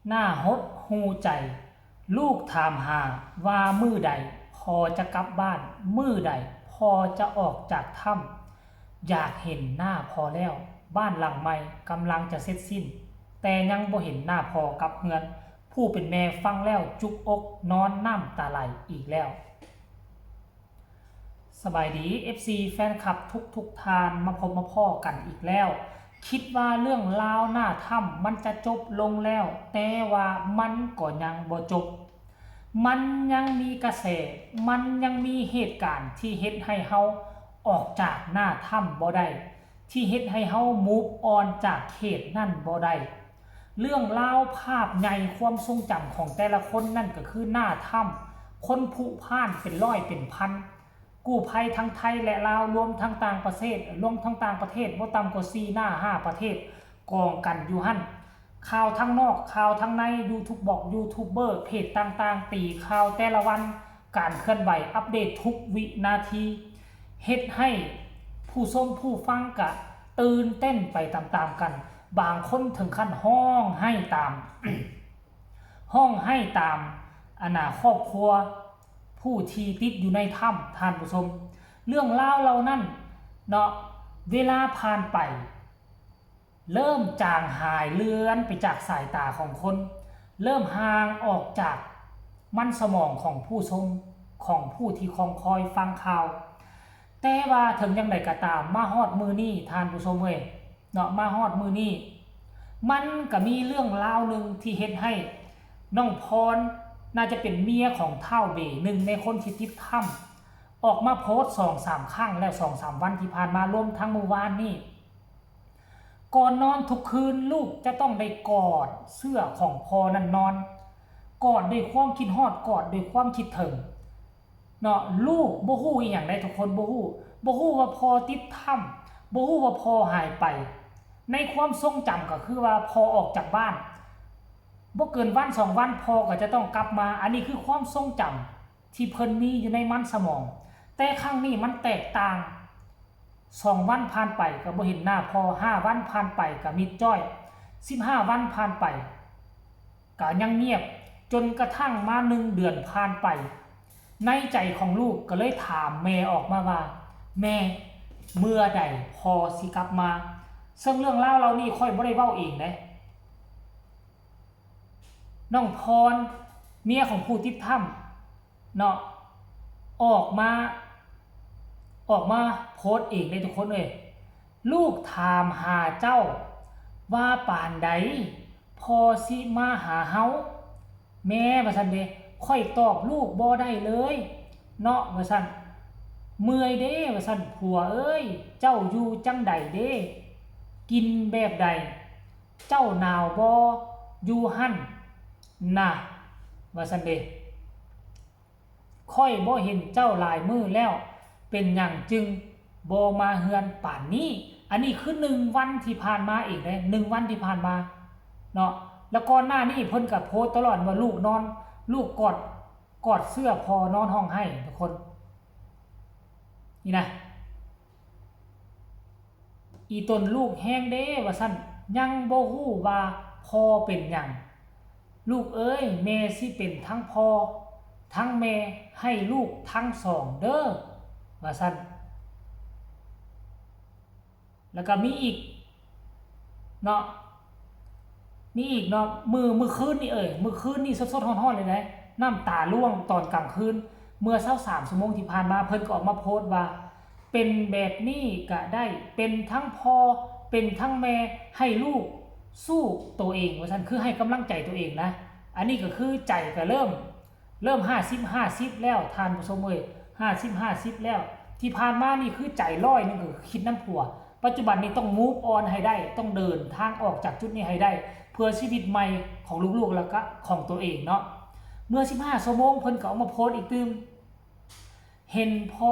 หน้าหดหูใจลูกถามหาว่ามื้อใดพอจะกลับบ้านมื้อใดพอจะออกจากถ้ำอยากเห็นหน้าพอแล้วบ้านหลังใหม่กำลังจะเสร็จสิ้นแต่ยังบ่เห็นหน้าพอกับเฮือนผู้เป็นแม่ฟังแล้วจุกอกนอนน้ำตาไหลอีกแล้วสบายดี FC แฟนคลับทุกทานมาพบมาพ่อกันอีกแล้วคิดว่าเรื่องราวหน้าถ้ำมันจะจบลงแล้วแต่ว่ามันก็ยังบ่จบมันยังมีกระแสมันยังมีเหตุการณ์ที่เฮ็ดให้เฮาออกจากหน้าถ้ำบ่ได้ที่เฮ็ดให้เฮามูฟออนจากเขตนั่นบ่ได้เรื่องราวภาพใหญ่ความทรงจำของแต่ละคนนั่นก็คือหน้าถ้ำคนผุพ่านเป็นร้อยเป็นพันกู้ภัยทั้งไทยและลาวรวมทั้งต่างประเทศบ่ต่ำกว่า4หน้า5ประเทศกองกันอยู่หั่นข่าวทั้งนอกข่าวทั้งในยูทูบเบอร์เพจต่างๆตีข่าวแต่ละวันการเคลื่อนไหวอัปเดตทุกวินาทีเฮ็ดให้ผู้ชมผู้ฟังกะตื่นเต้นไปตามๆกันบางคนถึงขั้นห้องให้ตาม ห้องให้ตามครอบครัวผู้ที่ติดอยู่ในถ้ำท่านผู้ชมเรื่องราวเหล่านั้นเนาะเวลาผ่านไปเริ่มจางหายเลือนไปจากสายตาของคนเริ่มห่างออกจากมันสมองของผู้ชมของผู้ที่คอยฟังข่าวแต่ว่าถึงยังไงก็ตามมาฮอดมือนี้ท่านผู้ชมเว้ยเนาะมาฮอดมือนี้มันก็มีเรื่องราวนึงที่เฮ็ดให้น้องพรน่าจะเป็นเมียของเฒ่าเบหนึ่งในคนที่ติดถ้ำออกมาโพสต์ 2-3 ครั้งแล้ว 2-3 วันที่ผ่านมารวมทั้งเมื่อวานนี้ก่อนนอนทุกคืนลูกจะต้องได้กอดเสื้อของพ่อนั่นนอนกอดด้วยความคิดฮอดกอดด้วยความคิดถึงเนาะลูกบ่ฮู้อีหยังได้ทุกคนบ่ฮู้ว่าพ่อติดถ้ำบ่ฮู้ว่าพ่อหายไปในความทรงจำก็คือว่าพ่อออกจากบ้านบ่เกินวัน2วันพ่อก็จะต้องกลับมาอันนี้คือความทรงจำที่เพิ่นมีอยู่ในมันสมองแต่ครั้งนี้มันแตกต่าง2วันผ่านไปก็บ่เห็นหน้าพ่อ5วันผ่านไปก็มิดจ้อย15วันผ่านไปก็ยังเงียบจนกระทั่งมา1เดือนผ่านไปในใจของลูกก็เลยถามแม่ออกมาว่าแม่เมื่อใดพ่อสิกลับมาซึ่งเรื่องราวเหล่านี้ค่อยบ่ได้เว้าเองเด้น้องพรเมียของผู้ติดถ้ำเนาะออกมาโพสต์เองได้ทุกคนเลยลูกถามหาเจ้าว่าป่านใดพอสิมาหาเฮาแม่ว่าซั่นเด้ค่อยตอบลูกบ่ได้เลยเนาะว่าซั่นเมื่อยเด้ว่าซั่นผัวเอ้ยเจ้าอยู่จังใดเด้กินแบบใดเจ้าหนาวบ่อยู่หั่นน่ะว่าซั่นเด้ค่อยบ่เห็นเจ้าหลายมื้อแล้วเป็นหยังจึงบ่มาเฮือนป่านนี้อันนี้คือ1วันที่ผ่านมาเองเด้1วันที่ผ่านมาเนาะแล้วก่อนหน้านี้เพิ่นก็โพสต์ตลอดว่าลูกนอนลูกกอดเสื้อพอนอนห้องให้ทุกคนนี่นะอีตนลูกแห้งเด้ว่าซั่นยังบ่ฮู้ว่าพ่อเป็นหยังลูกเอ้ยแม่สิเป็นทั้งพ่อทั้งแม่ให้ลูกทั้งสองเด้อว่าซั่นแล้วก็มีอีกเนาะมือคืนนี่มือคืนนี่สดๆร้อนๆเลยนะน้ำตาร่วงตอนกลางคืนเมื่อ23ชั่วโมงที่ผ่านมาเพิ่นก็ออกมาโพสต์ว่าเป็นแบบนี้ก็ได้เป็นทั้งพ่อเป็นทั้งแม่ให้ลูกสู้ตัวเองว่าซั่นคือให้กำลังใจตัวเองนะอันนี้ก็คือใจก็เริ่ม50-50แล้วทานผู้ชมเอ้ย50-50แล้วที่ผ่านมานี่คือใจร้อยนึงคือคิดน้ำผัวปัจจุบันนี้ต้อง move on ให้ได้ต้องเดินทางออกจากจุดนี้ให้ได้เพื่อชีวิตใหม่ของลูกๆแล้วก็ของตัวเองเนาะเมื่อ15ชั่วโมงเพิ่นก็เอามาโพสต์อีกตึมเห็นพอ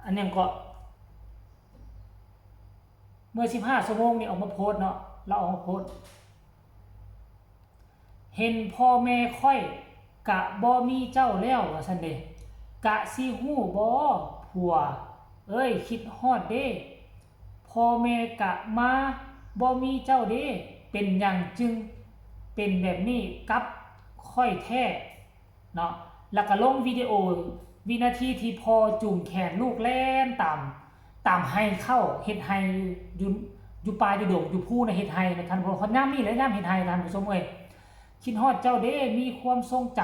อันนี้ก็เมื่อ15ชั่วโมงนี่ออกมาโพสต์เนาะเราออกมาโพสต์เห็นพ่อแม่ค่อยกะบ่มีเจ้าแล้วว่าซั่นเด้กะสิฮู้บ่ผัวเอ้ยคิดฮอดเด้พ่อแม่กะมาบ่มีเจ้าเด้เป็นหยังจึง เป็นแบบนี้กับค่อยแท้เนาะแล้วก็ลงวิดีโอวินาทีที่พอจูงแขนลูกแล่นตามไฮเข้าเฮ็ดไฮอยู่ปลายอยู่ดงอยู่ผู้ในเฮ็ดไฮนะท่านผู้ชมย่ำนี่แหละย่ำเฮ็ดไฮท่านผู้ชมเอ้ยคิดฮอดเจ้าเด้มีความทรงจ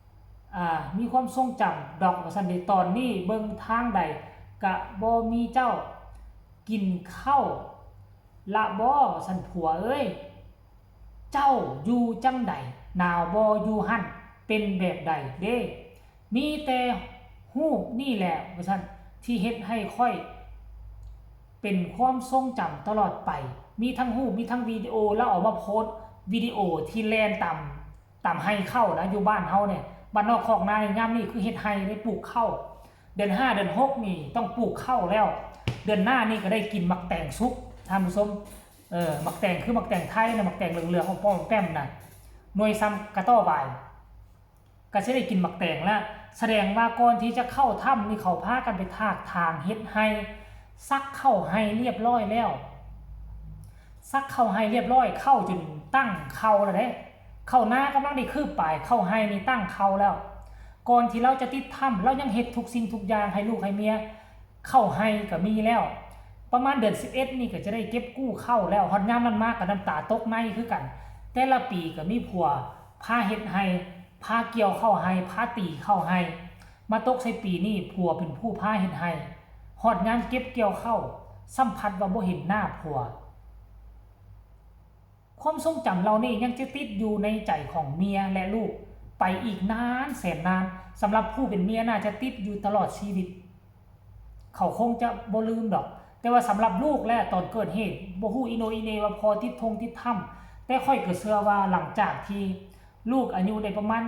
ำมีความทรงจำดอกว่าซั่นเด้ตอนนี้เบิ่งทางใดก็บ่มีเจ้ากินข้าวละบ่ซั่นผัวเอ้ยเจ้าอยู่จังใดหนาวบ่อยู่หั่นเป็นแบบใดเด้มีแต่รูปนี่แหละว่าซั่นที่เฮ็ดให้ค่อยเป็นความทรงจำตลอดไปมีทั้งรูปมีทั้งวิดีโอแล้วออกมาโพสต์วิดีโอที่แล่นตามให้เข้านะอยู่บ้านเฮาเนี่ยบ้านนอกคอกนายามนี้คือเฮ็ดไร่ได้ปลูกข้าวเดือน5เดือน6นี่ต้องปลูกข้าวแล้วเดือนหน้านี่ก็ได้กินมักแตงสุกท่านผู้ชมมักแตงคือมักแตงไทยนะมักแตงเหลืองๆของป้อมแป้มน่ะหน่วยซ้ำกระต้อบายก็สิได้กินมักแตงแล้วแสดงว่าก่อนที่จะเข้าถ้ำนี่เขาพากันไปทากทางเฮ็ดไร่ซักเข้าไร่เรียบร้อยแล้วซักเข้าไร่เรียบร้อยเข้าจนตั้งเข้าแล้วเด้เข้าหน้ากำลังได้คืบปลายเข้าไร่นี่ตั้งเข้าแล้วก่อนที่เราจะติดถ้ำเรายังเฮ็ดทุกสิ่งทุกอย่างให้ลูกให้เมียเข้าไร่ก็มีแล้วประมาณเดือน11นี่ก็จะได้เก็บกู้เข้าแล้วฮอดยามนั้นมากก็น้ำตาตกในคือกันแต่ละปีก็มีผัวพาเฮ็ดไร่พาเกี่ยวเข้าไร่พาตีเข้าไร่มาตกใส่ปีนี้ผัวเป็นผู้พาเฮ็ดไร่ฮอดยามเก็บเกี่ยวเข้าสัมผัสว่าบ่เห็นหน้าผัวความทรงจำเรานี่ยังจะติดอยู่ในใจของเมียและลูกไปอีกนานแสนนานสำหรับผู้เป็นเมียน่าจะติดอยู่ตลอดชีวิตเขาคงจะบ่ลืมดอกแต่ว่าสำหรับลูกและตอนเกิดเหตุบ่ฮู้อีโนอีเนว่าพอติดถ้ำแต่ค่อยก็เชื่อว่าหลังจากที่ลูกอายุได้ประมาณ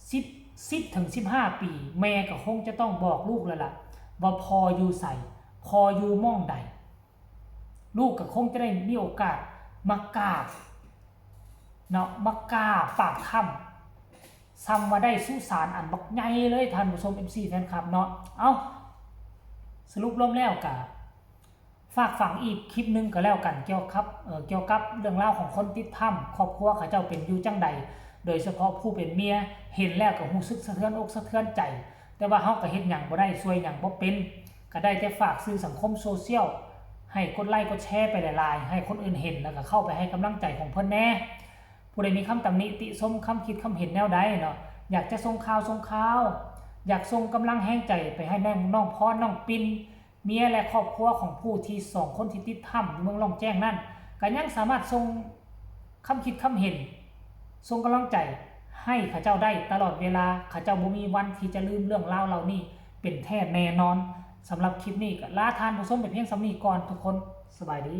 10ถึง15ปีแม่ก็คงจะต้องบอกลูกแล้วล่ะว่าพออยู่ไสพออยู่ม่องใดลูกก็คงจะได้มีโอกาสมากราบเนาะมากราบปากถ้ำซ้ำว่าได้สุสานอันบักใหญ่เลยท่านผู้ชม MC แฟนคลับเนาะเอาสรุปรวมแล้วก็ฝากฝังอีกคลิปนึงก็แล้วกันเกี่ยวกับเรื่องราวของคนติดถ้ำครอบครัวเขาเจ้าเป็นอยู่จังใดโดยเฉพาะผู้เป็นเมียเห็นแล้วก็รู้สึกสะเทือนอกสะเทือนใจแต่ว่าเฮาก็เฮ็ดหยังบ่ได้ช่วยหยังบ่เป็นก็ได้แต่ฝากสื่อสังคมโซเชียลให้กดไลค์กดแชร์ไปหลายๆให้คนอื่นเห็นแล้วก็เข้าไปให้กำลังใจของเพิ่นแน่ผู้ใดมีคำตำหนิติชมคำคิดคำเห็นแนวใดเนาะอยากจะส่งข่าวอยากส่งกำลังแห่งใจไปให้น้องพรน้องปินเมียและครอบครัวของผู้ที่2คนที่ติดถ้ำอยู่เมืองล่องแจ้งนั่นก็ยังสามารถส่งคำคิดคำเห็นส่งกำลังใจให้ข้าเจ้าได้ตลอดเวลาข้าเจ้าบ่มีวันที่จะลืมเรื่องราวเหล่านี้เป็นแท้แน่นอนสำหรับคลิปนี้ก็ลาท่านผู้ชมไปเพียงส่ำนี้ก่อนทุกคนสบายดี